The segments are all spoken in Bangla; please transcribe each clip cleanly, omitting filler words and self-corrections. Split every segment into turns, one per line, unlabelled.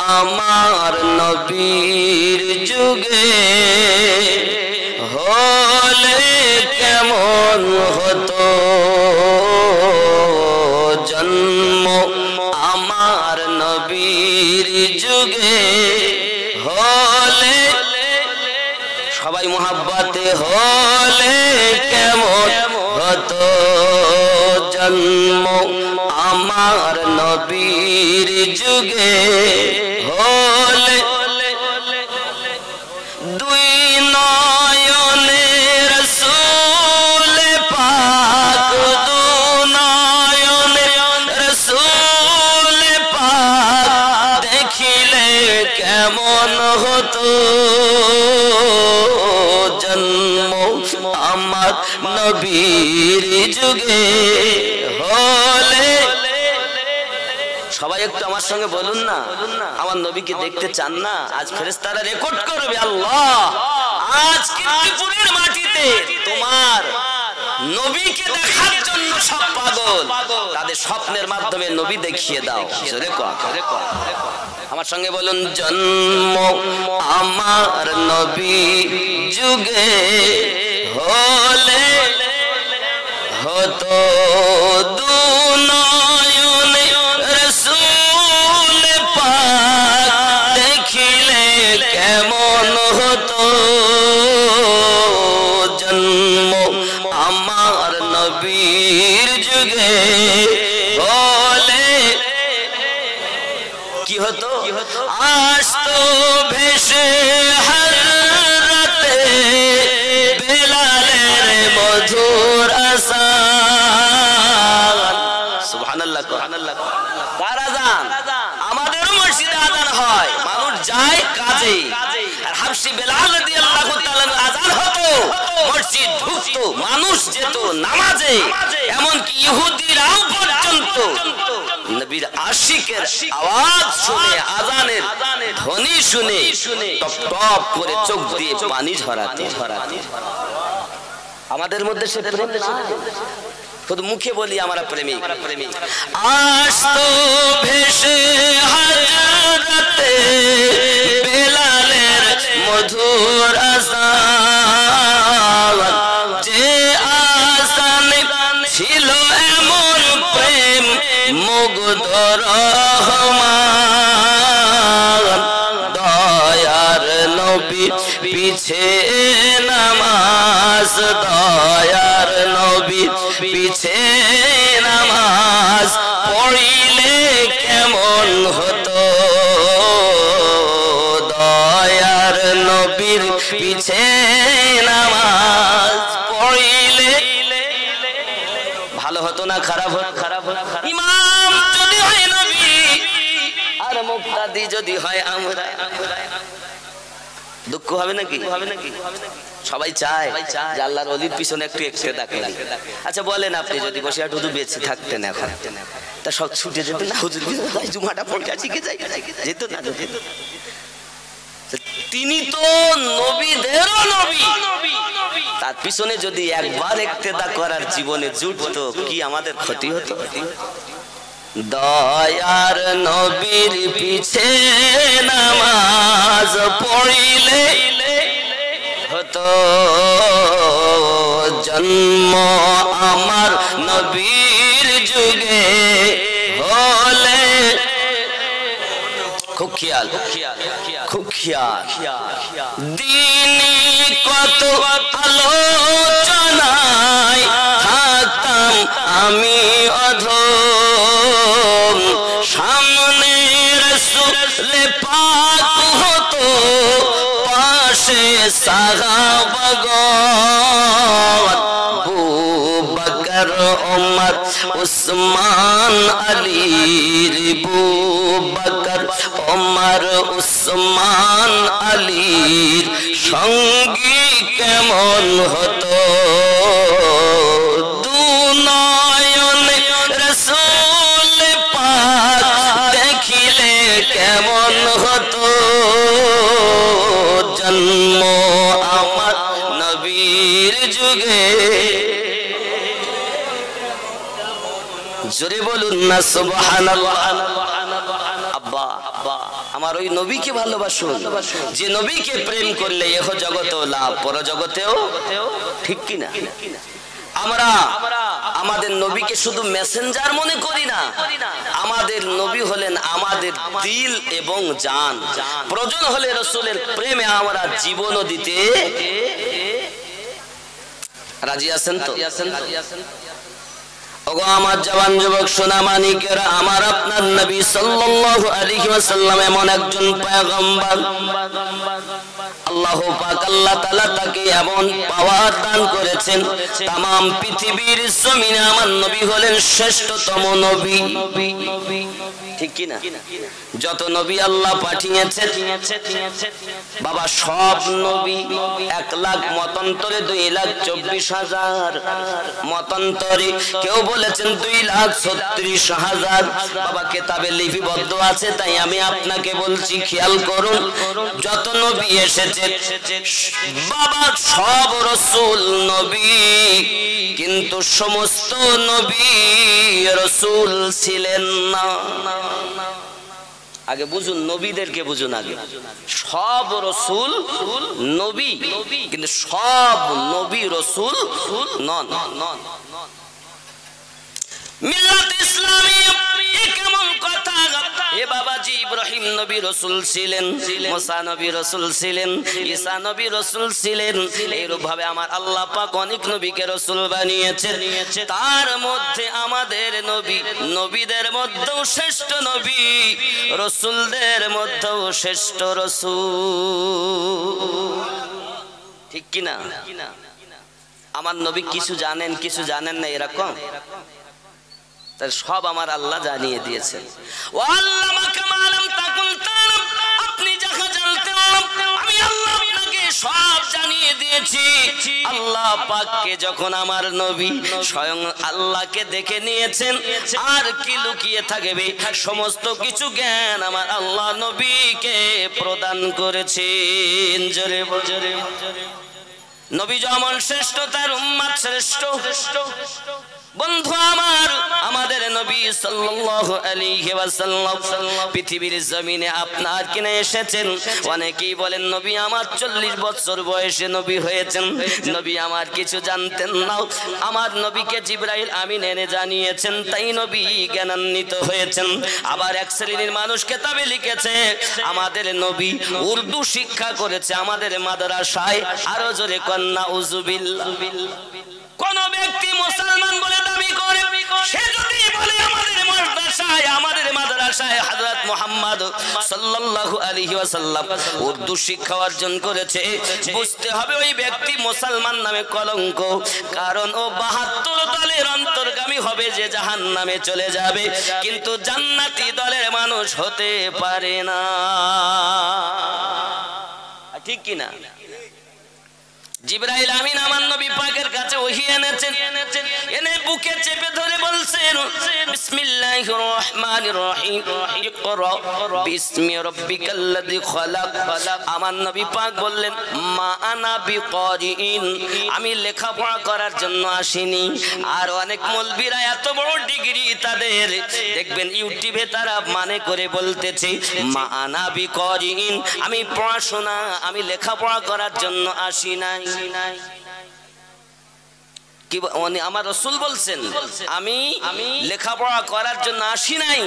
আমার নবীর যুগে হলে কেমন হতো জন্ম আমার নবীর যুগে হলে সবাই মোহাব্বতে হলে কেমন হতো জন্ম আমার নবীর যুগে হলে দুই নয়নে রাসূল পাক দু নয়নে রাসূল পাক দেখিলে কেমন হতো জন্ম আমার নবীর যুগে হলে সবাই একটু আমার সঙ্গে বলুন না আমার নবীকে দেখতে চান না আজ ফেরেশতারা রেকর্ড করবে আল্লাহ আজ কীর্তিপুরের মাটিতে তোমার নবীকে দেখার জন্য সব পাগল তাদের স্বপ্নের মাধ্যমে নবী দেখিয়ে দাও জোরে কর আমার সঙ্গে বলুন জন্ম আমার নবী যুগে হলে হতো দু নয়নে রাসূল পাক দেখিলে কেমন হতো জন্ম আমার নবীর যুগে হলে কি হতো আসতো ভেসে হযরতে বেলালের মধুর আযান সুবহানাল্লাহ সুবহানাল্লাহ কার আযান আমাদের মসজিদে আযান হয় মানুষ যায় কাজে আর হাবশী বেলাল রাদিয়াল্লাহু তাআলা আযান হতো মসজিদ ঢুকতো মানুষ যেত নামাজে এমন কি ইহুদিরাও পর্যন্ত নবীর আশিকের আওয়াজ শুনে আযানের ধ্বনি শুনে টপ টপ করে চোখ দিয়ে পানি ঝরাতে আমাদের মধ্যে সে প্রেম শুধু মুখে বলি আমরা প্রেমিক আসতো ভেসে হযরতে বেলালের মধুর আযান যে আযানে ছিল এমন প্রেম মুগ্ধ রহমান দয়ার নবী পিছে নামাজ দয়ার নবী পিছে নামাজ পড়িলে কেমন হতো দয়ার নবীর পিছে নামাজ পড়িলে ভালো হতো না খারাপ হতো ইমাম যদি হয় নবী আর মুক্তাদি যদি হয় আমরা দুঃখ হবে নাকি সবাই চায় যে আল্লাহর ওলির পিছনে একটু ইক্তেদা করি আচ্ছা বলেন আপনি যদি বসে আর শুধু বেঁচে থাকতেন এখন তা সব ছুটে যেত না হুজুর জুমাটা পড়ে শিখে যাই যেত না তিনি তো নবীদেরও নবী তার পিছনে যদি একবার ইক্তেদা করার জীবনে জুটতো কি আমাদের ক্ষতি হতো দয়ার নবীর পিছে নামাজ পড়িলে হতো জন্ম আমার নবীর যুগে হলে খুব খেয়াল দিনী কত আলোচনায় থাকতাম আমি অধম সামনে রাসূল পাক হতো পাশে সাহাবাগণ আবু বকর ওমর উসমান আলীর আবু বকর ওমর উসমান আলীর সঙ্গী কেমন হতো দু নয়নে রাসূল পাক দেখিলে কেমন হতো জন্ম আমার নবীর যুগে জোরে বলুন না সুবহানাল্লাহ আব্বা আমার ওই নবীকে ভালোবাসুন, যে নবীকে প্রেম করলে এহ জগতেও লাভ, পর জগতেও। ঠিক কিনা? আমরা আমাদের নবীকে শুধু মেসেঞ্জার মনে করি না, আমাদের নবী হলেন আমাদের দিল এবং জান। প্রয়োজন হলে রাসূলের প্রেমে আমরা জীবনও দিতে রাজি আছেন তো? ওগো আমার জওয়ান যুবক সোনা মানিকেরা, আমার আপনার নবী সাল্লাল্লাহু আলাইহি ওয়াসাল্লাম এমন একজন পয়গম্বর, আল্লাহ পাক আল্লাহ তাআলা তাকে এমন পাওয়ার দান করেছেন, तमाम পৃথিবীর জমিনে আমার নবী হলেন শ্রেষ্ঠতম নবী। ঠিক কি না? যত নবী আল্লাহ পাঠিয়েছেন বাবা, সব নবী 1 লাখ মতান্তরে 2,24,000 মতান্তরে, কেউ বলেছেন 2,36,000 বাবা কিতাবে লিপিবদ্ধ আছে। তাই আমি আপনাকে বলছি, খেয়াল করুন, যত নবী এসেছে বাবা সব রাসূল নবী, কিন্তু সমস্ত নবী রাসূল ছিলেন না। আগে বুঝুন, নবীদেরকে বুঝুন আগে। সব রাসূল নবী, কিন্তু সব নবী রাসূল নন। মিল্লাত ইসলামী কেমন কথা? এ বাবাজি, ইব্রাহিম নবী রাসূল ছিলেন, মুসা নবী রাসূল ছিলেন, ঈসা নবী রাসূল ছিলেন। এইরূপ ভাবে আমার আল্লাহ পাক অনেক নবীকে রাসূল বানিয়েছেন। তার মধ্যে আমাদের নবী, নবীদের মধ্যেও শ্রেষ্ঠ নবী, রাসূলদের মধ্যেও শ্রেষ্ঠ রাসূল। ঠিক কি না? আমার নবী কিছু জানেন কিছু জানেন না এরকম? তার সব আমার আল্লাহ জানিয়ে দিয়েছেন। ও আল্লামাকা মা লাম তাকুন তা'লাম, আপনি যাহা জানতেন আমি আল্লাহ আপনাকে সব জানিয়ে দিয়েছি। আল্লাহ পাককে যখন আমার নবী স্বয়ং আল্লাহকে দেখে নিয়েছেন, আর কি লুকিয়ে থাকবে? সমস্ত কিছু জ্ঞান আমার আল্লাহ নবীকে প্রদান করেছেন। জোরে জোরে। নবী যেমন শ্রেষ্ঠ, তার উম্মত শ্রেষ্ঠ। বন্ধু আমার, আমাদের নবী সাল্লাল্লাহু আলাইহি ওয়াসাল্লাম পৃথিবীর জমিনে আপনার কিনে এসেছেন। অনেকেই বলেন নবী আমার 40 বছর বয়সে নবী হয়েছেন, নবী আমার কিছু জানতেন না। আমার নবীকে জিবরাইল আমিন এনে জানিয়েছেন, তাই নবী জ্ঞানান্বিত হয়েছেন। আবার এক শ্রেণীর মানুষ কিতাবে লিখেছে আমাদের নবী উর্দু শিক্ষা করেছে আমাদের মাদ্রাসায়। আরো জোরে কন্না উযুবিল্লাহ। কোন ব্যক্তি মুসলমান বলে দাবি করে, সে যদি বলে আমাদের মাদ্রাসায় হযরত মুহাম্মদ সাল্লাল্লাহু আলাইহি ওয়াসাল্লাম উর্দু শিক্ষা অর্জন করেছে, বুঝতে হবে ওই ব্যক্তি মুসলমান নামে কলঙ্ক। কারণ ও 72 দলের অন্তর্গামী হবে, যে জাহান্নামে চলে যাবে, কিন্তু জান্নাতি দলের মানুষ হতে পারে না। ঠিক কি না? জিবরাইল আমিন আমার নবী পাকের কাছে ওহী এনেছেন, এনে বুকে চেপে ধরে বলছেন বিসমিল্লাহির রহমানির রহিম ইকরা বিসমি রাব্বিকাল্লাযী খালাক। আমার নবী পাক বললেন মা আনা বিকারিন, আমি লেখাপড়া করার জন্য আসিনি। আর অনেক মৌলবীরা এত বড় ডিগ্রি তাদের, দেখবেন ইউটিউবে তারা মানে করে বলতেছে মা আনা বিকারিন, আমি পড়াশোনা, আমি লেখাপড়া করার জন্য আসি নাই। কি আমার রাসূল বলছেন আমি লেখাপড়া করার জন্য আসি নাই,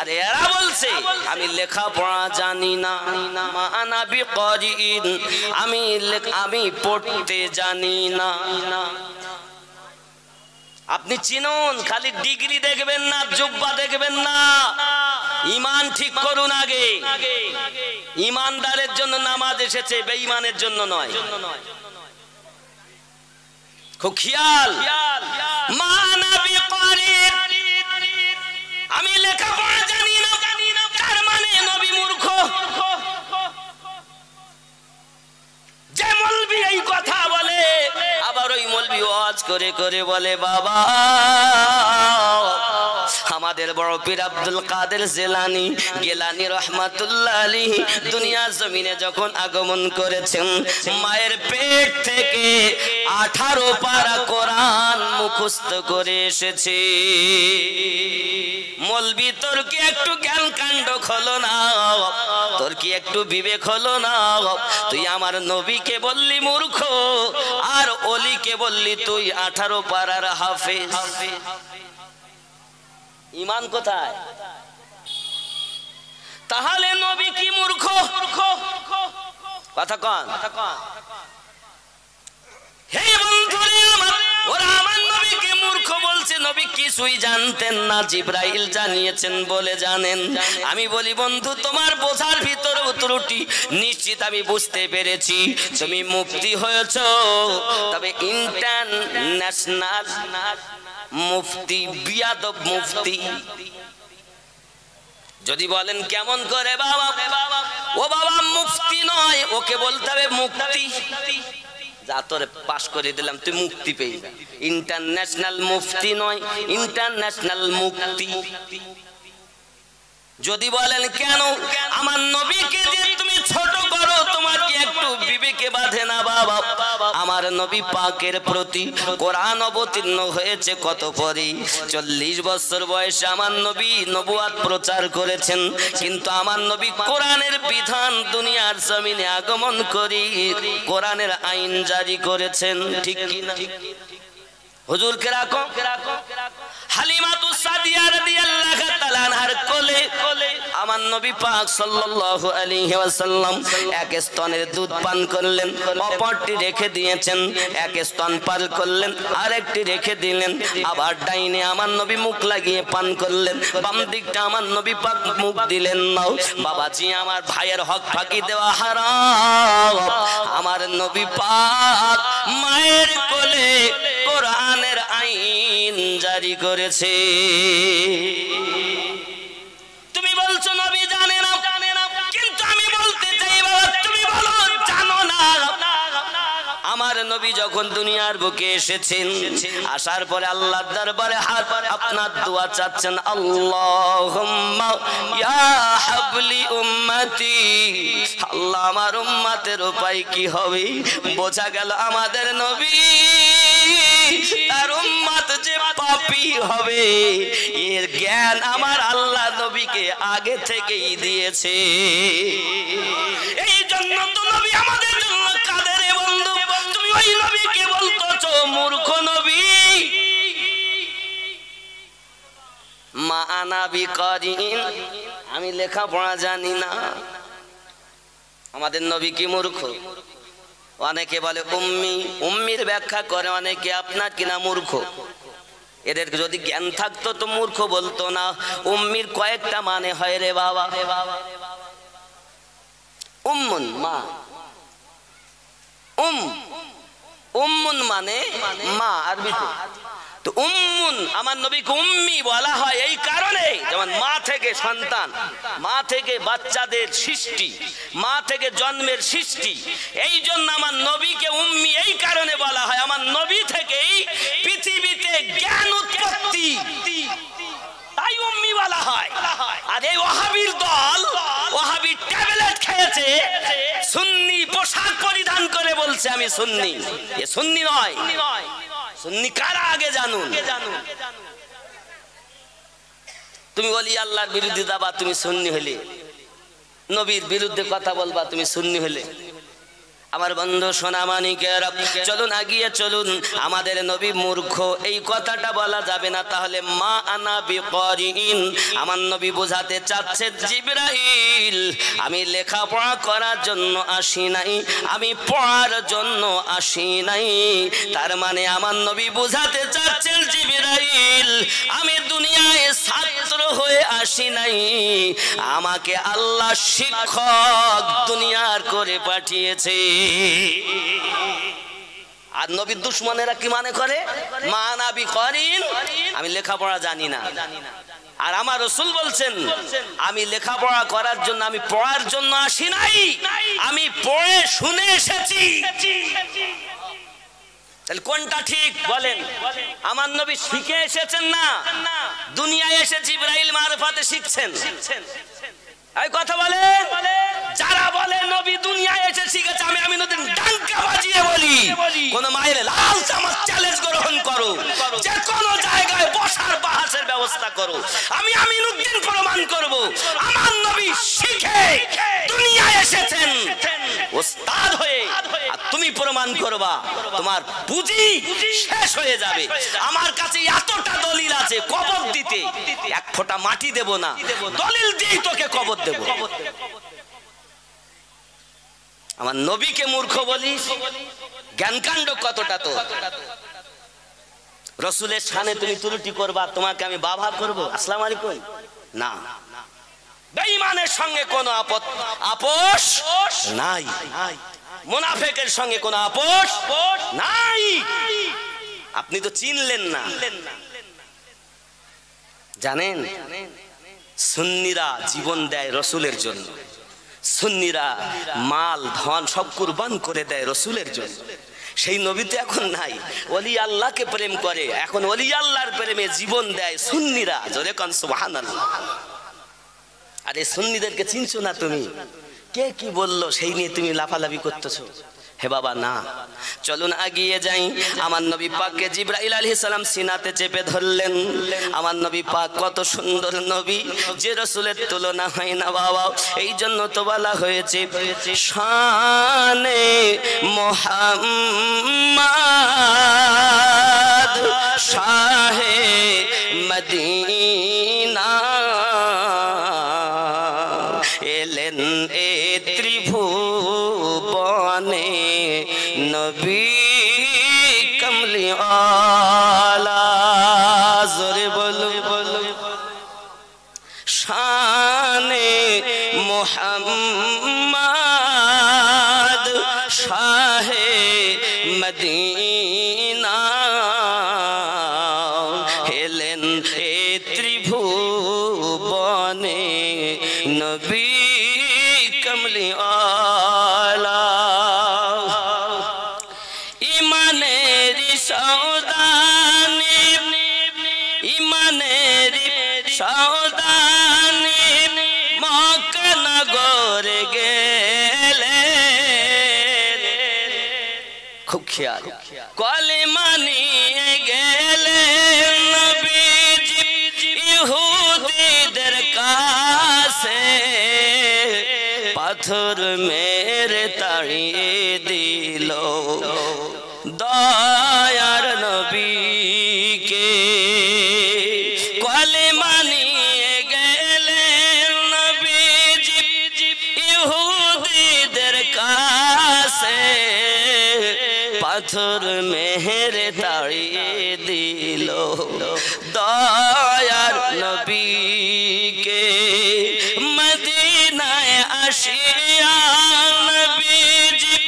আর এরা বলছে আমি লেখাপড়া জানি না। মা আনা বিকারিন, আমি পড়তে জানি না। আপনি চিনুন, খালি ডিগ্রি দেখবেন না, জুব্বা দেখবেন না, ঈমান ঠিক করুন আগে। ঈমানদারের জন্য নামাজ এসেছে, বেঈমানের জন্য নয়। খুব খেয়াল। মা আনা বিকারিন, আমি লেখাপড়া জানি না, তার মানে নবী মূর্খ। যে মৌলবি এই কথা বলে, আবার ওই মৌলবি ওয়াজ করে করে বলে বাবা আমাদের বড় পীর আব্দুল কাদের গিলানী রহমাতুল্লাহ আলাইহি দুনিয়া জমিনে যখন আগমন করেছেন, মায়ের পেট থেকে 18 পারা কোরআন মুখস্থ করে এসেছে। মলবি তোর কি একটু জ্ঞান কাণ্ড হলো না? তোর কি একটু বিবেক হলো না? তুই আমার নবীকে বললি মূর্খ, আর অলিকে বললি তুই 18 পারার হাফেজ। ঈমান কোথায়? তাহলে নবী কি মূর্খ? কথা কন। হে বন্ধুরে আমার, ওরা আমার নবীকে মূর্খ বলছে। নবী কিছুই জানতেন না, জিবরাইল জানিয়েছেন বলে জানেন। আমি বলি বন্ধু, তোমার বোঝার ভিতরে ত্রুটি নিশ্চিত আমি বুঝতে পেরেছি। তুমি মুফতি হয়েছো, তবে ইন্টারন্যাশনাল মুফতি, বিয়াদব মুফতি। যদি বলেন কেমন করে বাবা, ও বাবা মুফতি নয়, ওকে বলতে হবে মুক্তি। যা তোরে পাশ করে দিলাম, তুই মুক্তি পেয়ে যা। ইন্টারন্যাশনাল মুফতি নয়, ইন্টারন্যাশনাল মুক্তি। যদি বলেন কেন আমার নবীকে যে তুমি ছোট করো, তোমার কি একটু বিবেকে বাঁধে না বাবা? আমার নবী পাকের প্রতি কোরআন অবতীর্ণ হয়েছে কত পরে। 40 বছর বয়সে আমার নবী নবুয়াত প্রচার করেছেন, কিন্তু আমার নবী কোরআনের বিধান দুনিয়ার জমিনে আগমন করি কোরআনের আইন জারি করেছেন। ঠিক কি না? হুজুর কে রাখো, হালিমাতুস সাদিয়া রাদিয়াল্লাহু তাআলা আনহার কোলে আমার নবী পাক সাল্লাল্লাহু আলাইহি ওয়াসাল্লাম এক স্তনের দুধ পান করলেন, অপরটি রেখে দিয়েছেন। এক স্তন পান করলেন, আরেকটি রেখে দিলেন। আবার ডাইনে আমার নবী মুখ লাগিয়ে পান করলেন, বাম দিকটা আমার নবী পাক মুখ দিলেন না। বাবাজি, আমার ভাইয়ের হক ফাঁকি দেওয়া হারাম। আমার নবী পাক মায়ের কোলে কোরআনের আইন জারি করেছে। তুমি বলছো নবী জানে না, কিন্তু আমি বলতে চাই বাবা, তুমি বলো জানো না? আমার নবী যখন দুনিয়ার বুকে এসেছেন, আসার পরে আল্লাহর দরবারে হাত আপনার দোয়া চাচ্ছেন, আল্লাহুম্মা ইয়া হাবলি উম্মতি। আল্লাহ, আমার উম্মতের উপায় কি হবে? বোঝা গেল আমাদের নবী তার উম্মত যে পাপী হবে, এর জ্ঞান আমার আল্লাহ নবীকে আগে থেকেই দিয়েছে। এই জন্য তো নবী আমাদের জন্য কাঁদে রে বন্ধু। তুমি ওই নবীকে বলতেছো মূর্খ নবী। মা আনা বিকারিন, আমি লেখাপড়া জানি না। আমাদের নবী কি মূর্খ? অনেকে বলে উম্মি, উম্মির ব্যাখ্যা করে অনেকে আপনার কিনা মূর্খ। এদের যদি জ্ঞান থাকতো তো মূর্খ বলতো না। উম্মির কয়েকটা মানে হয় রে বাবা। উম্মুন মা, উম্মুন মানে মা আরবিতে। তো উম্মুন, আমার নবীকে উম্মি বলা হয় এই কারণে, যেমন মা থেকে সন্তান, মা থেকে বাচ্চাদের সৃষ্টি, মা থেকে জন্মের সৃষ্টি। এই জন্য আমার নবীকে উম্মি এই কারণে বলা হয়, আমার নবী থেকেই পৃথিবীতে জ্ঞান উৎপত্তি, তাই উম্মি বলা হয়। আর এই ওয়াহাবির দল, ওয়াহাবি ট্যাবলেট খেয়েছে, সুন্নি পোশাক পরিধান করে বলছে আমি সুন্নি। এ সুন্নি নয়। সুন্নি কারা আগে জানুন। তুমি বলি আল্লাহর বিরোধিতা বা তুমি সুন্নি হলে, নবীর বিরুদ্ধে কথা বলবা তুমি সুন্নি হলে। আমার বন্ধু সোনামানিকের, চলুন আগিয়ে চলুন। আমাদের নবী মূর্খ এই কথাটা বলা যাবে না। তাহলে মা আনা বিকারিন, আমার নবী বোঝাতে চাচ্ছে জিবরাইল আমি লেখাপড়া করার জন্য আসি নাই, আমি পড়ার জন্য আসি নাই। তার মানে আমার নবী বোঝাতে চাচ্ছেন জিবরাইল আমি দুনিয়ায় ছাত্র হয়ে আসি নাই, আমাকে আল্লাহ শিক্ষক দুনিয়ার করে পাঠিয়েছে। আর নবীর দুশমনেরা কি মানে করে? মা নাবি করিন, আমি লেখাপড়া জানি না। আর আমার রাসূল বলছেন আমি লেখাপড়া করার জন্য, আমি পড়ার জন্য আসি নাই, আমি পড়ে শুনে এসেছি। তাহলে কোনটা ঠিক বলেন? আমার নবী শিখে এসেছেন না দুনিয়ায় এসে জিবরাইল মারফতে শিখছেন? এই কথা বলেন। যারা বলে নবী দুনিয়ায় এসে শিখেছে, আমি নবীর ডাঙ্কা বাজিয়ে বলি, কোন মায়ের লাল চামচ চ্যালেঞ্জ গ্রহণ করো, যে কোনো জায়গায় বসার বাহাসের ব্যবস্থা করো। আমি আমিনউদ্দিন প্রমাণ করব আমার নবী শিখে দুনিয়ায় এসেছেন ওস্তাদ হয়ে, আর তুমি প্রমাণ করবা তোমার পুঁজি শেষ হয়ে যাবে। আমার কাছে এতটা দলিল আছে কবর দিতে, এক ফোঁটা মাটি দেব না, দলিল দিয়েই তোকে কবর দেব। আমার নবীকে মূর্খ বলিস, জ্ঞানকাণ্ড কতটা তো। রসুলের শানে তুমি ত্রুটি করবা, তোমাকে আমি বাবা করব? আসসালামু আলাইকুম না। বেঈমানের সঙ্গে কোনো আপোষ নাই, মুনাফিকের সঙ্গে কোনো আপোষ নাই। আপনি তো চিনলেন না। জানেন সুন্নিরা জীবন দেয় রসুলের জন্য, সুন্নিরা মাল ধন সব কুরবান করে দেয় রসুলের জন্য। সেই নবী তো এখন নাই, ওলি আল্লাহকে প্রেম করে, এখন ওলি আল্লাহর প্রেমে জীবন দেয় সুন্নিরা। জোরে কোন সুবহানাল্লাহ। আরে সুন্নিদেরকে চিনছো না তুমি? কে কি বললো সেই নিয়ে তুমি লাফালাফি করতেছো? হে বাবা না, চলুন আগিয়ে যাই। আমার নবী পাককে জিবরাইল আলাইহিস সালাম সিনাতে চেপে ধরলেন। আমার নবী পাক কত সুন্দর নবী, যে রাসূলের তুলনা হয় না বাবা। এই জন্য তো বলা হয়েছে শানে মুহাম্মদ শাহে মদিনা এলেন এ ত্রিভুবনে নবী কমলি আলা। জোরে বলো বলো। শানে মুহাম্মদ শাহে মদিনা এলেন এ ত্রিভুবনে নবী কমলি আলা। ইমানের সওদানি, ইমানের সওদানি মক্কা নগর গেলেন। খুব খেয়াল, কলেমা নিয়ে গেলেন নবীজি ইহুদিদের কাছে। পাথর মেরে তাড়িয়ে দিল দয়ার নবীকে। কলেমা নিয়ে গেলেন নবীজি ইহুদিদের কাছে। পাথর মেরে তাড়িয়ে দিল দয়ার নবীকে। মদিনায় আসিয়া নবীজি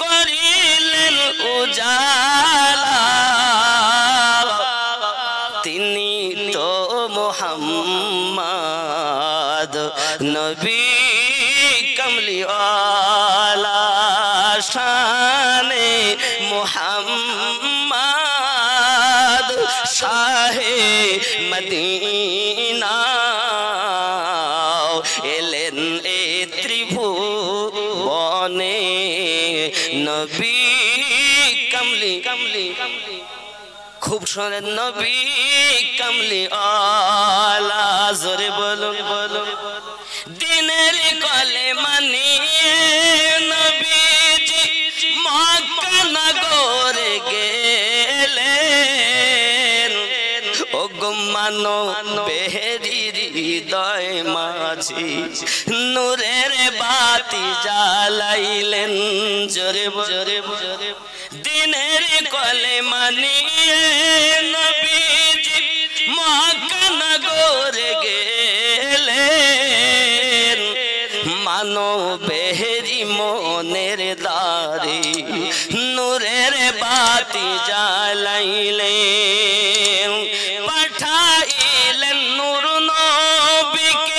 করিলেন উজালা। তিনি তো মুহাম্মদ নবী কমলি আলা। শানে মুহাম্মদ শাহে মদিনা এলেন এ ত্রিভুবনে নবী কমলি কমলি। খুব শোনেন নবী কমলি আলা। জোরে বলো বলো। দিনের কলেমা নিয়ে নবীজি মক্কা নগর গেলেন। ও গো মানো বেহেরি হৃদয় মাঝি নূরের বাতি জ্বালাইলেন। জোরে জোরে জোরে। দিনের কলেমা নিয়ে নবীজি মক্কা নগর গেলেন। মানো বেহেরি মনের দারে নূরের বাতি জ্বালাইলেন। পাঠাইলেন নূর নবীকে,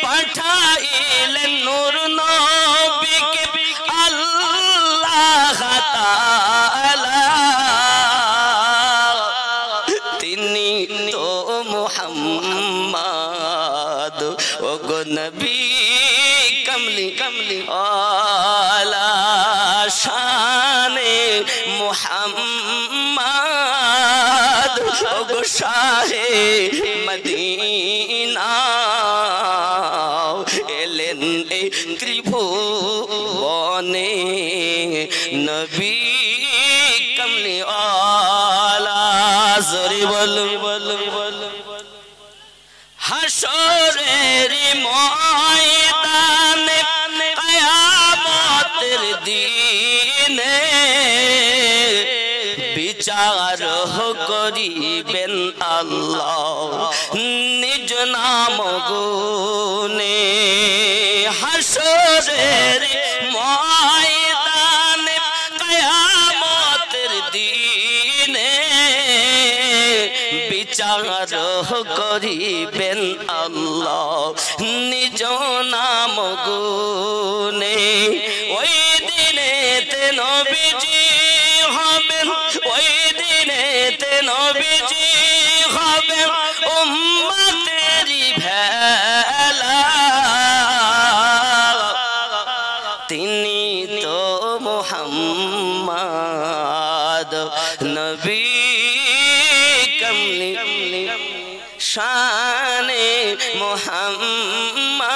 পাঠাইলেন নূর নবীকে আল্লাহ তাআলা। তিনি তো মুহাম্মদ ও গো নবী কমলি কমলি আলা। শানে মুহাম্মদ ও গো শাহে মদিনা এলেন এই ত্রিভুবনে নবী কমলি আলা জোরে বলো হাসরের ময়দানে কিয়ামতের দিনে বিচার করিবেন আল্লাহ নিজ নাম গুণে হাসরের ময়দানে কিয়ামতের দিনে বিচার করিবেন আল্লাহ নিজ নাম গুণে ওই দিনেতে নবীজি হবেন ওই দিনেতে নবীজি হবেন উম্মতেরই ভেলা তিনি তো মুহাম্মদ নবী কমলি শানে মুহাম্মদ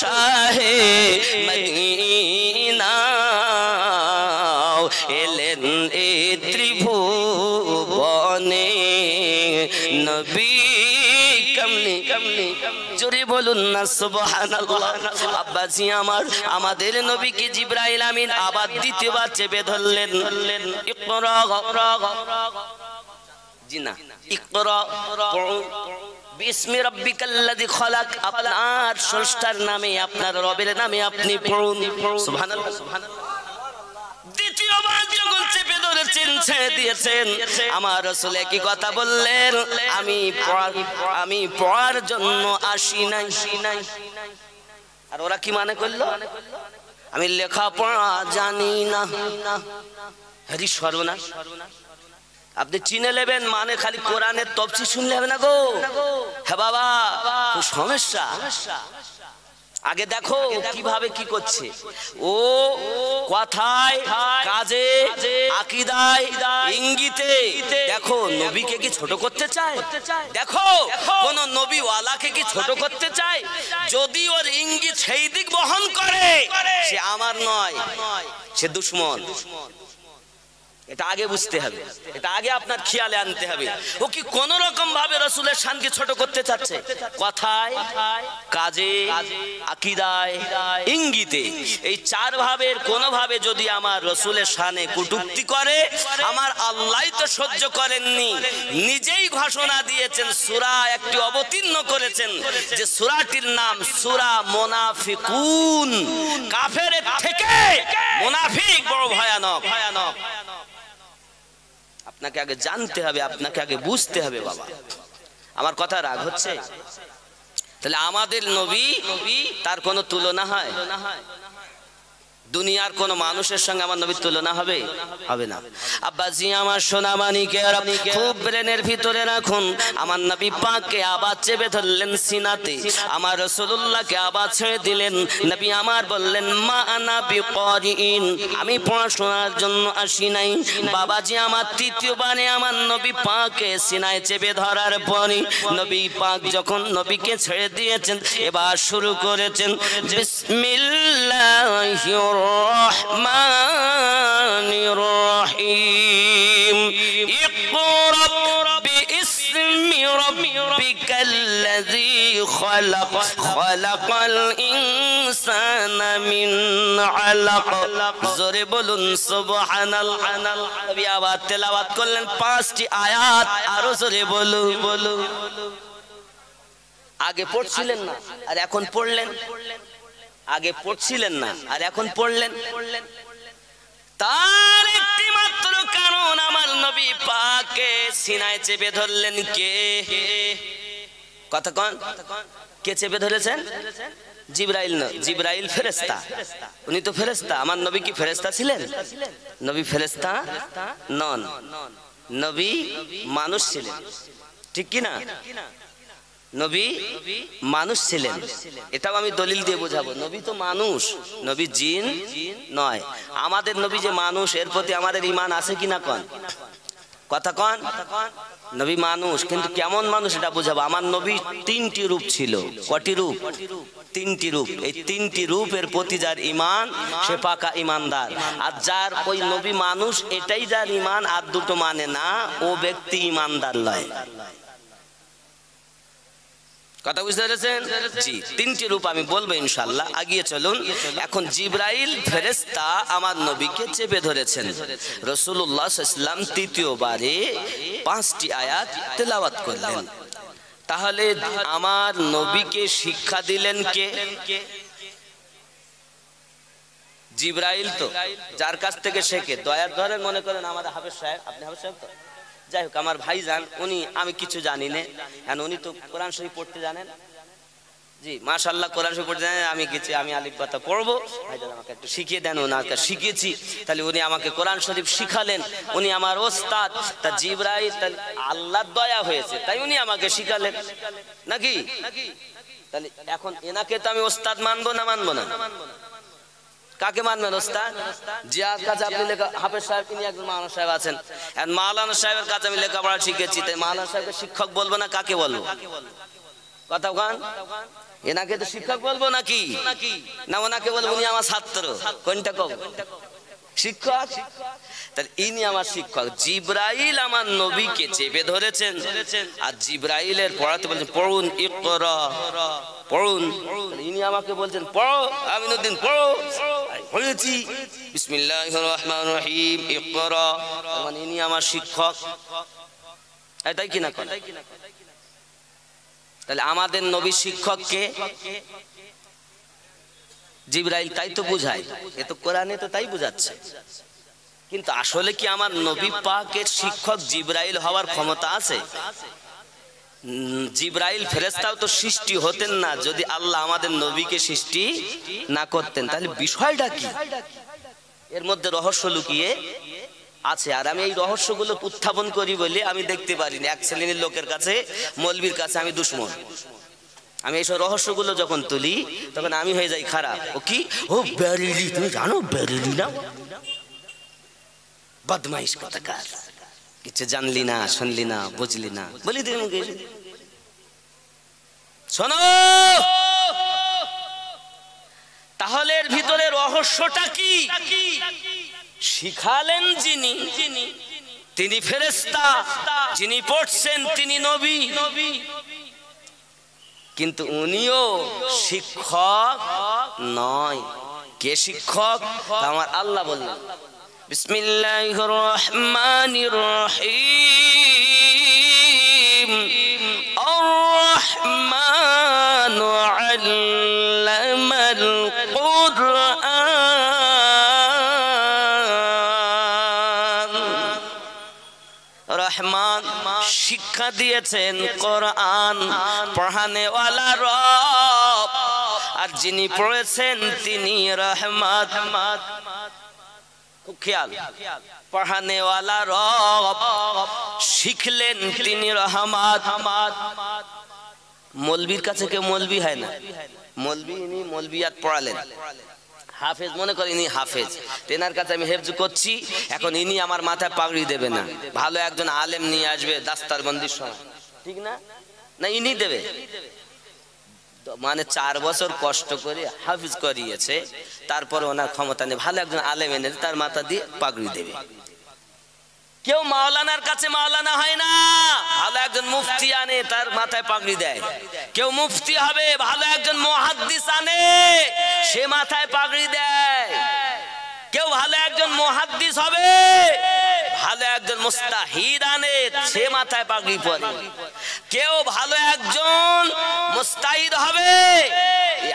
শাহে মদিনা এলেন এ ত্রিভুবনে নবী কমলি জোরে বলুন না সুবহানাল্লাহ আব্বাজি আমার আমাদের নবীকে জিবরাইল আমিন আবার দ্বিতীয়বার চেপে ধরলেন ইকরা জি না ইকরা বিসমি রাব্বিকাল্লাযী খলাক আপনার স্রষ্টার নামে আপনার রবের নামে আপনি পড়ুন সুবহানাল্লাহ দ্বিতীয়বার যখন চেপে ধরেছেন ছেড়ে দিয়েছেন আমার রাসূল কি কথা বললেন আমি পড়ার জন্য আসি নাই আর ওরা কি মানে করলো আমি লেখাপড়া জানি না হরি সর্বনাশ আপনি চিনে নেবেন মানে খালি কোরআনের তাফসীর শুনলে হবে না গো হ্যাঁ বাবা খুব সমস্যা আগে দেখো কিভাবে কি করছে ও কথায় কাজে আকীদায় ইঙ্গিতে দেখো নবীকে কি ছোট করতে চায় দেখো কোন নবী ওয়ালাকে কি ছোট করতে চায় যদি ওর ইঙ্গিত সেই দিক বহন করে সে আমার নয় সে দুশমন এটা আগে বুঝতে হবে এটা আগে আপনার খেয়ালে আনতে হবে ও কি কোন রকম ভাবে রাসূলের শানকে ছোট করতে চাচ্ছে কথায় কাজে আকীদায় ইঙ্গিতে এই চার ভাবের কোন ভাবে যদি আমার রাসূলের শানে কটূক্তি করে আমার আল্লাহই তো সহ্য করেননি নিজেই ঘোষণা দিয়েছেন সূরা একটি অবতীর্ণ করেছেন যে সূরাটির নাম সূরা মুনাফিকুন কাফেরের থেকে মুনাফিক বড় ভয়ানক আপনাকে আগে জানতে হবে আপনাকে আগে বুঝতে হবে বাবা আমার কথা রাগ হচ্ছে তাহলে আমাদের নবী তার কোনো তুলনা হয় দুনিয়ার কোন মানুষের সঙ্গে আমার নবীর তুলনা হবে না আব্বাজি আমার সোনা মানিকেরা খুব ব্রেনের ভিতরে রাখুন আমার নবী পাককে আবার চেপে ধরলেন সিনাতে আমার রাসূলুল্লাহকে আবার ছেড়ে দিলেন নবী আমার বললেন মা আনা বিকারিন আমি পড়াশোনার জন্য আসি নাই বাবাজি আমার তৃতীয়বারে আমার নবী পাককে সিনায় চেপে ধরার পরে নবী পাক যখন নবীকে ছেড়ে দিয়েছেন এবার শুরু করেছেন বিসমিল্লাহির الرحمن الرحيم اقرأ باسم ربك الذي خلق خلق الإنسان من علق জোরে বলুন সুবহানাল্লাহ নবী আবার তেলাওয়াত করলেন 5টি আয়াত আরো জোরে বলু আগে পড়ছিলেন না আর এখন পড়লেন আগে পড়ছিলেন না আর এখন পড়লেন তার একটি মাত্র কারণ আমার নবী পাককে সিনায় চেপে ধরলেন কে কথা কোন কে চেপে ধরেছেন জিবরাইল না জিবরাইল ফেরেশতা উনি তো ফেরেশতা আমার নবী কি ফেরেশতা ছিলেন নবী ফেরেশতা নন নবী মানুষ ছিলেন ঠিক কি না নবী মানুষ ছিলেন এটাও আমি দলিল দিয়ে বোঝাবো নবী তো মানুষ নবী জিন নয় আমাদের নবী যে মানুষ এর প্রতি আমাদের ঈমান আছে কিনা কোন কথা কন, নবী মানুষ, কিন্তু কেমন মানুষ এটা বুঝাবো। আমার নবী তিনটি রূপ ছিল। কটি রূপ? তিনটি রূপ। এই তিনটি রূপের প্রতি যার ঈমান সে পাকা ঈমানদার। আর যার ওই নবী মানুষ এটাই যার ঈমান আর দুটো মানে না, ও ব্যক্তি ঈমানদার নয়। কথা বুঝতে পেরেছেন? জি, তিনটি রূপ আমি বলবো ইনশাআল্লাহ। আগিয়ে চলুন। এখন জিবরাইল ফেরেশতা আমার নবীকে চেপে ধরেছেন। রাসূলুল্লাহ সাল্লাল্লাহু আলাইহি ওয়াসাল্লাম তৃতীয়বারে 5টি আয়াত তেলাওয়াত করলেন। তাহলে আমার নবীকে শিক্ষা দিলেন কে? জিবরাইল। তো যার কাছ থেকে শেখে, দয়ার ধরেন মনে করেন আমাদের হাফেজ সাহেব, আপনি হাফেজ সাহেব তো, যাই হোক আমার ভাইজান, উনি আমি কিছু জানি না, উনি তো কোরআন শরীফ পড়তে জানেন। জি মাশাআল্লাহ, কোরআন শরীফ পড়তে জানেন। আমি আলিফ বাতা পড়বো, ভাইজান আমাকে একটু শিখিয়ে দেন। ওনাকে শিখিয়েছি, তাহলে উনি আমাকে কোরআন শরীফ শিখালেন, উনি আমার ওস্তাদ। তা জিবরাইল তাহলে আল্লাহর দয়া হয়েছে তাই উনি আমাকে শিখালেন নাকি? তাহলে এখন এনাকে তো আমি ওস্তাদ মানবো না মানবো না? কাকে মানবেন ওস্তাদ? যার কাছে আপনি লেখা হাফেজ সাহেব, তিনি একজন মাওলানা সাহেব আছেন, আর মাওলানা সাহেবের কাছে আমি লেখাপড়া শিখেছি, তাই মাওলানা সাহেবকে শিক্ষক বলবো না কাকে বলবো? কথা গান, এনাকে তো শিক্ষক বলবো নাকি না ওনাকে বলবো উনি আমার ছাত্র? কোনটা কব? শিক্ষক। তাহলে ইনি আমার শিক্ষক। জিবরাইল আমার নবীকে চেপে ধরেছেন, আর জিবরাইলের পড়াতে বলছেন পড়ুন, ইকরা, পড়ুন। ইনি আমাকে বলছেন পড়ো, আমিনুদ্দিন পড়ো, পড়েছি বিসমিল্লাহির রহমানির রহিম ইকরা। মানে ইনি আমার শিক্ষক, তাই কি না? তাহলে আমাদের নবী শিক্ষক কে? জিবরাইল। তাই তো বুঝায়, এ তো কোরআনে তো তাই বুঝাচ্ছে। কিন্তু আসলে কি আমার নবী পাকের শিক্ষক জিবরাইল হওয়ার ক্ষমতা আছে? জিবরাইল ফেরেশতাও তো সৃষ্টি হতেন না যদি আল্লাহ আমাদের নবীকে সৃষ্টি না করতেন। তাহলে বিষয়টা কি? এর মধ্যে রহস্য লুকিয়ে আছে। আর আমি এই রহস্যগুলো উত্থাপন করি বলে আমি দেখতে পারি না। এক শ্রেণীর লোকের কাছে, মৌলবীর কাছে আমি দুশমন। আমি এইসব রহস্যগুলো যখন তুলি তখন আমি হয়ে যাই খারাপ। ও কি? ও বেরেলি, তুমি জানো বেরেলি না? বদমাইশ কথাকার, কিছু জানলি না, শুনলি না, বুঝলি না, বলি তুমি মুখে। শোনো, তাহলে এর ভিতরে রহস্যটা কি? শিখালেন যিনি, তিনি ফেরেশতা, যিনি পড়ছেন তিনি নবী, কিন্তু উনিও শিক্ষক নয়। কে শিক্ষক? আমার আল্লাহ বললেন বিসমিল্লাহির রহমানির রহিম আর-রহমানু আল্লামাল কুরআন। রহমান শিক্ষা দিয়েছেন কোরআন, পড়ানে ওয়ালা রব, আর যিনি পড়েছেন তিনি রহমত। খুব খেয়াল, পড়ানে ওয়ালা রব, শিখলেন তিনি রহমত। মৌলবীর কাছে কেউ মৌলবী হয় না। মৌলবী ইনি মৌলবিয়াত পড়ালেন। হাফেজ মনে করেন ইনি হাফেজ, তেনার কাছে আমি হেফজ করছি, এখন ইনি আমার মাথায় পাগড়ি দেবে না, ভালো একজন আলেম নিয়ে আসবে দাস্তারবন্দির সময়, ঠিক না? না ইনি দেবে? মানে 4 বছর কষ্ট করে হাফিজ করিয়েছে, তারপর ওনার ক্ষমতা নেই, ভালো একজন আলেম এনে তার মাথা দিয়ে পাগড়ি দেবে। কেউ মাওলানার কাছে মাওলানা হয় না, ভালো একজন মুফতি আনে তার মাথায় পাগড়ি দেয়। কেউ মুফতি হবে, ভালো একজন মুহাদ্দিস আনে সে মাথায় পাগড়ি দেয়। কেউ ভালো একজন মুহাদ্দিস হবে, ভালো একজন মুস্তাহিদ আনে সে মাথায় পাগড়ি পরে। কেউ ভালো একজন মুস্তাহিদ হবে,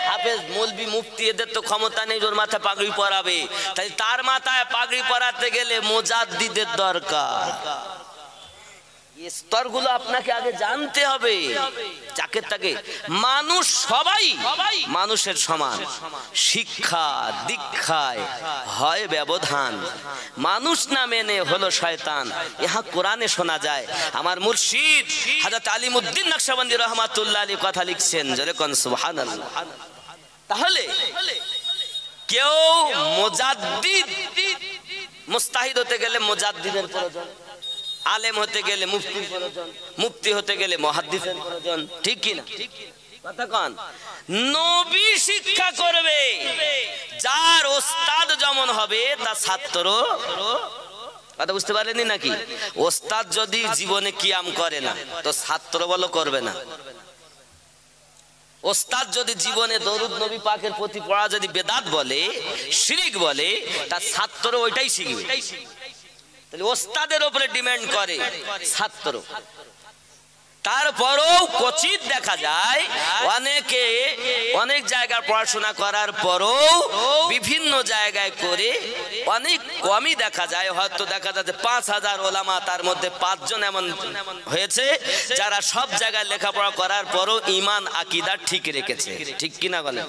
হাফেজ মৌলবি মুফতি এদের তো ক্ষমতা নেই ওর মাথায় পাগড়ি পরাবে, তাই তার মাথায় পাগড়ি পরাতে গেলে মুজাদ্দিদের দরকার। এই স্তরগুলো আপনাকে আগে জানতে হবে। যাকে তাকে মানুষ সবাই মানুষের সমান, শিক্ষা দীক্ষায় হয় ব্যবধান, মানুষ না মেনে হলো শয়তান, ইহা কোরআনে শোনা যায়। আমার মুর্শিদ হযরত আলিমউদ্দিন নকশবন্দি রাহমাতুল্লাহ আলাইহি কথা লিখছেন, জোরে কোন সুবহানাল্লাহ। তাহলে কেউ মুজাদ্দিদ মুস্তাহিদ হতে গেলে মুজাদ্দিদের প্রয়োজন, আলেম হতে গেলে মুফতির প্রয়োজন, মুফতি হতে গেলে মুহাদ্দিসের প্রয়োজন, ঠিক কি না? কথা কোন? নবী শিক্ষা করবে, যার ওস্তাদ যেমন হবে তার ছাত্র। কথা বুঝতে পারেনি নাকি? ওস্তাদ যদি জীবনে কিয়াম করে না তো ছাত্র বলো করবে না। ওস্তাদ যদি জীবনে দরুদ নবী পাকের প্রতি পড়া যদি বেদাত বলে, শিরক বলে, তার ছাত্র ওইটাই শিখবে। তাহলে ওস্তাদের উপরে ডিমান্ড করে ছাত্র। তারপরও কচিত দেখা যায় অনেকে অনেক জায়গায় পড়াশোনা করার পরও বিভিন্ন জায়গায় করে অনেক কমই দেখা যায়। হয়তো দেখা যাচ্ছে ৫,০০০ ওলামা, তার মধ্যে ৫ জন এমন হয়েছে যারা সব জায়গায় লেখাপড়া করার পরও ঈমান আকীদা ঠিক রেখেছে, ঠিক কিনা বলেন?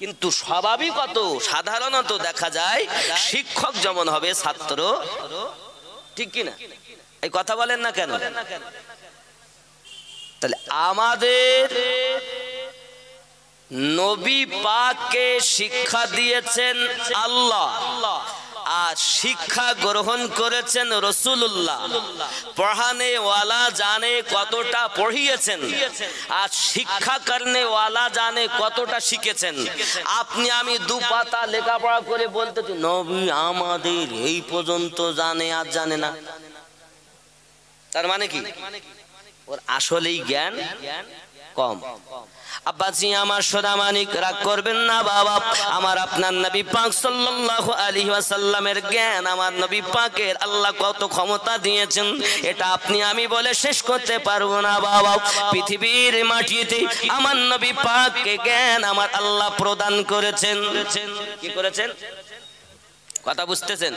কিন্তু স্বাভাবিকত সাধারণত দেখা যায় শিক্ষক যেমন হবে ছাত্র, ঠিক কিনা? এই কথা বলেন না কেন? তাহলে আমাদের নবী পাককে শিক্ষা দিয়েছেন আল্লাহ, আর শিক্ষা গ্রহণ করেছেন রাসূলুল্লাহ। পড়ানে ওয়ালা জানে কতটা পড়িয়েছেন, আর শিক্ষা করনে ওয়ালা জানে কতটা শিখেছেন। আপনি আমি দু পাতা লেখাপড়া করে বলতেছি নবী আমাদের এই পর্যন্ত জানে আর জানে না, তার মানে কি? ওর আসলেই জ্ঞান কম। আব্বাজি আমার সোনা মানিক, রাগ করবেন না বাবা, আমার আপনার নবী পাক সাল্লাল্লাহু আলাইহি ওয়াসাল্লামের জ্ঞান, আমার নবী পাকের আল্লাহ কত ক্ষমতা দিয়েছেন এটা আপনি আমি বলে শেষ করতে পারবো না বাবা। পৃথিবীর মাটিতে আমার নবী পাককে জ্ঞান আমার আল্লাহ প্রদান করেছেন। কি করেছেন? কথা বুঝতেছেন?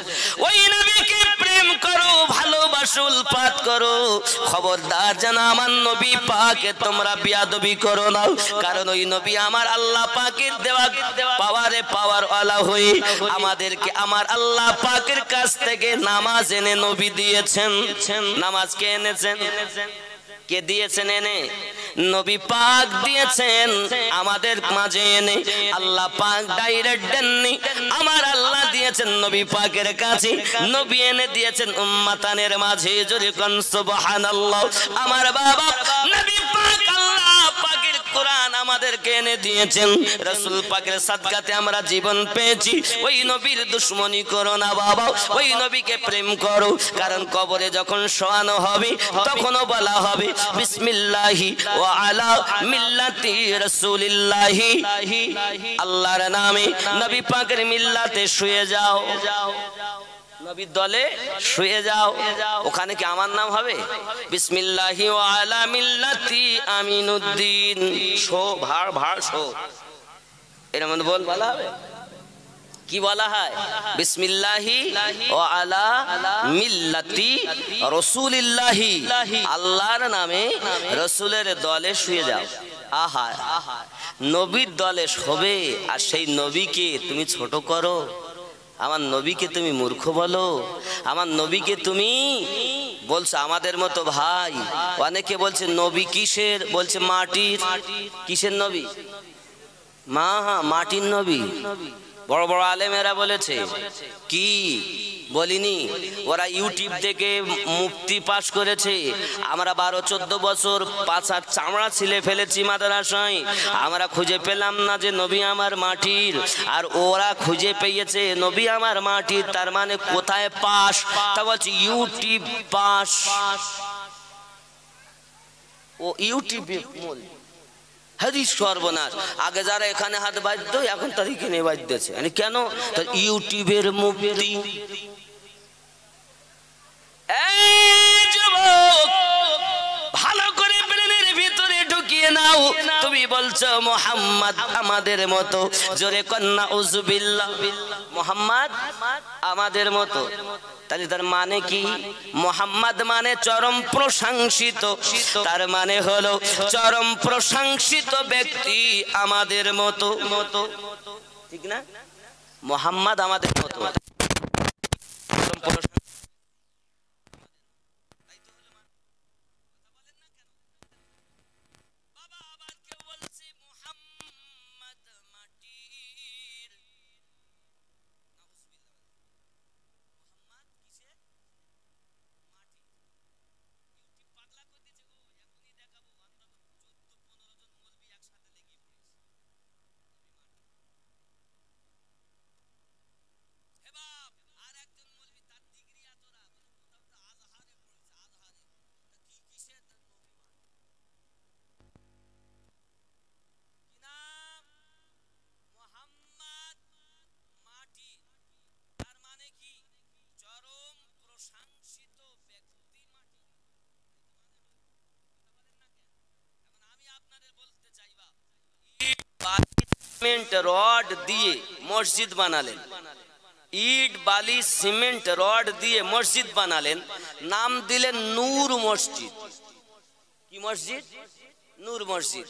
ওই নবীকে প্রেম করো, ভালোবাসো, উলফাত করো। খবরদার যেন আমার নবী পাকে তোমরা বিয়াদবি করো না, কারণ ওই নবী আমার আল্লাহ পাকের দেওয়া পাওয়ারে পাওয়ার ওয়ালা হয়ে আমাদেরকে আমার আল্লাহ পাকের কাছ থেকে নামাজ এনে নবী দিয়েছেন। নামাজ কে এনেছেন? কে দিয়েছেন এনে? নবী পাক দিয়েছেন আমাদের মাঝে এনে। আল্লাহ পাক ডাইরেক্ট দেননি, আমার আল্লাহ দিয়েছেন নবী পাকের কাছে, নবী এনে দিয়েছেন উম্মাতানের মাঝে। জোরে কোন সুবহানাল্লাহ। আমার বাবা নবী পাক আল্লাহ পাকের কোরআন আমাদেরকে এনে দিয়েছেন, রাসূল পাকের সাদকাতে আমরা জীবন পেয়েছি। ওই নবীর দুশমনি করো না বাবা, ওই নবীকে প্রেম করো, কারণ কবরে যখন শোয়ানো হবে তখনও বলা হবে বিসমিল্লাহি ওয়া আলা মিল্লাতি রাসূলিল্লাহি, আল্লাহর নামে নবী পাকের মিল্লাতে শুয়ে যাও, নবীর দলে শুয়ে যাও। ওখানে কি আমার নাম হবে? বিসমিল্লাহি ওয়া আলা মিল্লাতি আমিনুদ্দিন, শো ভাড় ভাড় শো, এর মধ্যে বলা হবে। কি বলা হয়? বিসমিল্লাহি ওয়া আলা মিল্লাতি রাসূলিল্লাহি, আল্লাহর নামে রাসূলের দলে শুয়ে যাও। আহা, নবীর দলে শোবে আর সেই নবীকে তুমি ছোট করো, আমার নবীকে তুমি মূর্খ বলো, আমার নবীকে তুমি বলছো আমাদের মতো। ভাই অনেকে বলছে নবী কিসের? বলছে মাটির। কিসের নবী? মাটির নবী। বড় বড় আলেমেরা বলেছে কি বলিনি, ওরা ইউটিউব থেকে মুফতি পাশ করেছে। আমরা 12-14 বছর পাছার চামড়া ছিলে ফেলেছি মাদ্রাসায়, আমরা খুঁজে পেলাম না যে নবী আমার মাটির, আর ওরা খুঁজে পেয়েছে নবী আমার মাটির। তার মানে কোথায় পাশ? তা বলছি ইউটিউব পাশ। ও ইউটিউবে মূল হাদিস সর্বনাশ। আগে যারা এখানে হাত বাজত এখন তার এখানে বাজতেছে, মানে কেন? তার ইউটিউবের মুফতি। ভালো করে ব্রেনের ভিতরে ঢুকিয়ে নাও, তুমি বলছো মুহাম্মদ আমাদের মতো। জোরে কন্না উযুবিল্লাহ, মুহাম্মদ আমাদের মতো। তাহলে তার মানে কি? মুহাম্মদ মানে চরম প্রশংসিত, তার মানে হলো চরম প্রশংসিত ব্যক্তি আমাদের মতো, ঠিক না? মুহাম্মদ আমাদের মতো। সিমেন্ট রড দিয়ে মসজিদ বানালেন, ইট বালি সিমেন্ট রড দিয়ে মসজিদ বানালেন, নাম দিলেন নূর মসজিদ। কি মসজিদ? নূর মসজিদ।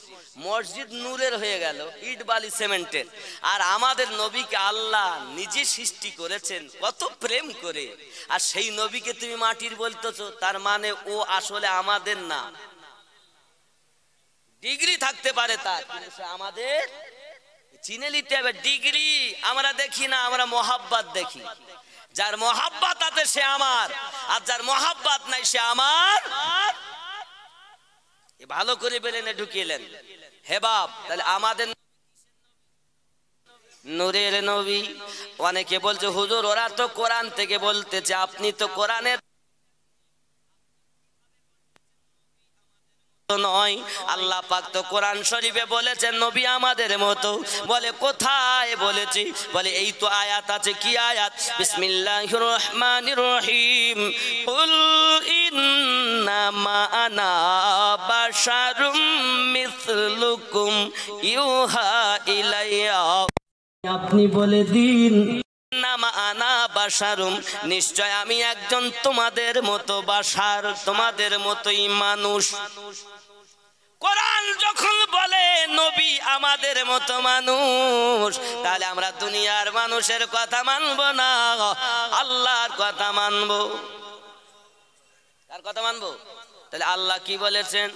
মসজিদ নূরের হয়ে গেল, ইট বালি সিমেন্টের। আর আমাদের নবীকে আল্লাহ নিজে সৃষ্টি করেছেন কত প্রেম করে, আর সেই নবীকে তুমি মাটির বলতেছো, তার মানে ও আসলে আমাদের না। ডিগ্রি থাকতে পারে তার, কিন্তু সে আমাদের চিনে নিতে হবে। ডিগ্রি আমরা দেখি না, আমরা মোহাব্বত দেখি। যার মোহাব্বত আছে সে আমার, আর যার মোহাব্বত নাই সে আমার। ভালো করে বেলেনে ঢুকিয়েলেন। হে বাপ, তাহলে আমাদের নূরের নবী। অনেকে বলছে হুজুর ওরা তো কোরআন থেকে বলতেছে, আপনি তো কোরআনের নয়। আল্লাহ পাক তো কোরআন শরীফে বলেছেন নবী আমাদের মতো। বলে কোথায় বলেছি? বলে এই তো আয়াত আছে। কি আয়াত? বিসমিল্লাহির রহমানির রহিম, কুল ইন্নামা আনা বাশারুম মিসলুকুম ইউহা ইলাইয়া। আপনি বলে দিন নামা আনা বাশারুম, নিশ্চয় আমি একজন তোমাদের মতো বাশার, তোমাদের মতোই মানুষ। কোরআন যখন বলে নবী আমাদের মতো মানুষ, তাহলে আমরা দুনিয়ার মানুষের কথা মানব না, আল্লাহর কথা মানব। কার কথা মানব? তাহলে আল্লাহ কি বলেছেন?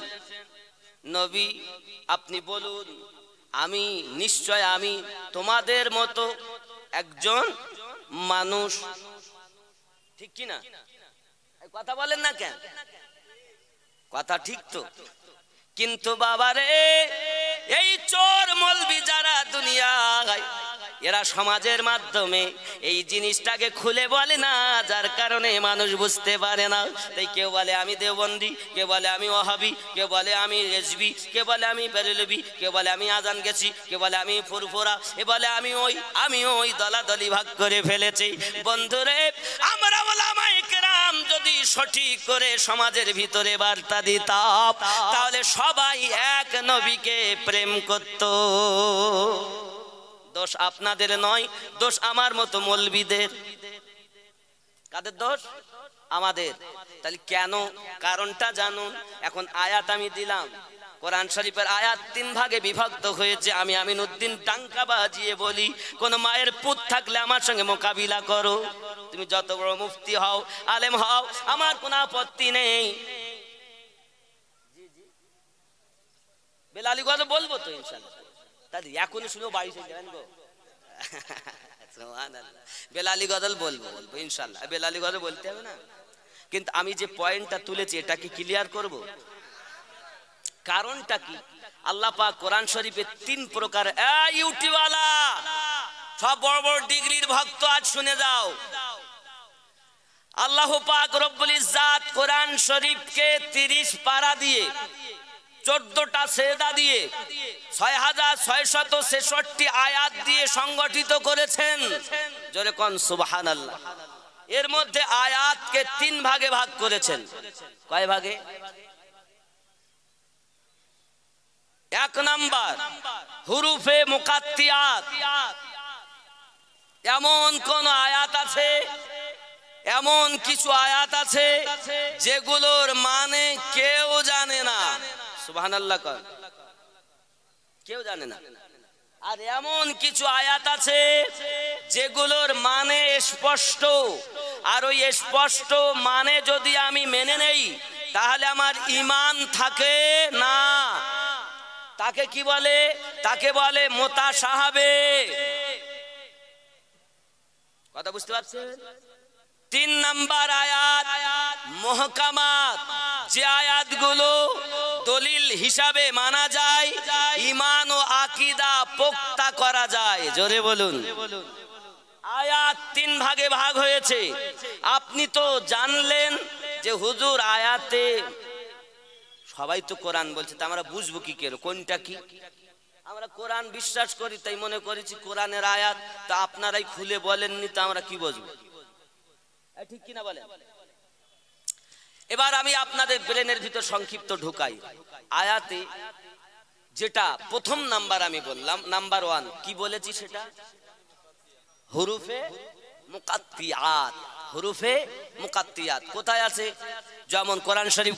নবী আপনি বলুন আমি নিশ্চয় আমি তোমাদের মতো একজন মানুষ। ঠিক কি না? কথা বলেন না কেন? কথা ঠিক তো। কিন্তু বাবারে, এই চোর মলবি যারা দুনিয়ায়, এরা সমাজের মাধ্যমে এই জিনিসটাকে খুলে বলে না, যার কারণে মানুষ বুঝতে পারে না। তাই কেউ বলে আমি দেওবন্দি, কেউ বলে আমি ওহাবি, কেউ বলে আমি রেজবি, কেউ বলে আমি বেরেলবি, কেউ বলে আমি আজান গেছি, কেউ বলে আমি ফুরফুরা, এ বলে আমি ওই দলাদলি ভাগ করে ফেলেছি। বন্ধুরে, আমরা ওলামায়ে কেরাম যদি সঠিক করে সমাজের ভিতরে বার্তা দিতাম, তাহলে সবাই এক নবীকে প্রেম করত। দোষ আপনাদের নয়, দোষ আমার মতো মৌলবীদের। কাদের দোষ? আমাদের। তাহলে কেন? কারণটা জানুন। এখন আয়াত আমি দিলাম, কোরআন শরীফের আয়াত 3 ভাগে বিভক্ত হয়েছে। আমি আমিনউদ্দিন টাঙ্কা বাজিয়ে বলি, কোন মায়ের পুত থাকলে আমার সঙ্গে মোকাবিলা করো। তুমি যত বড় মুফতি হও, আলেম হও, আমার কোনো আপত্তি নেই। বেলালি কথা বলবো তো ইনশাআল্লাহ। তাহলে এখনই শুনেও বাড়ি চলে যাবেন গো। সুবহানাল্লাহ। বেলালি গজল বলবো ইনশাআল্লাহ। বেলালি গজল বলতে হবে না, কিন্তু আমি যে পয়েন্টটা তুলেছি এটা কি ক্লিয়ার করব? কারণটা কি? আল্লাহ পাক কোরআন শরীফে 3 প্রকার। ইউটিওয়ালা সব বড় বড় ডিগ্রির ভক্ত আজ শুনে যাও। আল্লাহ পাক রব্বুল ইজ্জাত কোরআন শরীফকে 30 পারা দিয়ে 14টা সেজদা দিয়ে 6666 আয়াত দিয়ে সংগঠিত করেছেন। জোরে কোন সুবহানাল্লাহ। এর মধ্যে আয়াতকে 3 ভাগে ভাগ করেছেন। কয় ভাগে? 1 নাম্বার হুরুফে মুকাত্তিয়াত। এমন কোন আয়াত আছে, এমন কিছু আয়াত আছে যেগুলোর মানে কেউ জানে না। সুবহানাল্লাহ। কেউ জানে না। আর এমন কিছু আয়াত আছে যেগুলোর মানে স্পষ্ট, আর ওই স্পষ্ট মানে যদি আমি মেনে নেই তাহলে আমার ঈমান থাকে না। তাকে কি বলে? তাকে বলে মুতাশাহাবে। কথা বুঝতে পারছেন? 3 নাম্বার আয়াত মুহকামাত, যে আয়াতগুলো দলিল হিসাবে মানা যায়, ঈমান ও আকীদা পোক্তা করা যায়। জোরে বলুন। আয়াত 3 ভাগে ভাগ হয়েছে। আপনি তো জানলেন যে হুজুর আয়াতে সবাই তো কোরআন বলছে, তা আমরা বুঝবো কি করে কোনটা কি? আমরা কোরআন বিশ্বাস করি তাই মনে করেছি কোরআনের আয়াত, তা আপনারাই খুলে বলেননি, তা আমরা কি বুঝবো? ঠিক কিনা বলেন? এবার আমি আপনাদের ব্রেনের ভিতর সংক্ষিপ্ত ঢুকাই। আয়াতে যেটা প্রথম নাম্বার আমি বললাম, নাম্বার 1 কি বলেছি সেটা হুরুফে মুকাত্তিয়াত। হুরুফে মুকাত্তিয়াত কোথায় আছে? যেমন কোরআন শরীফ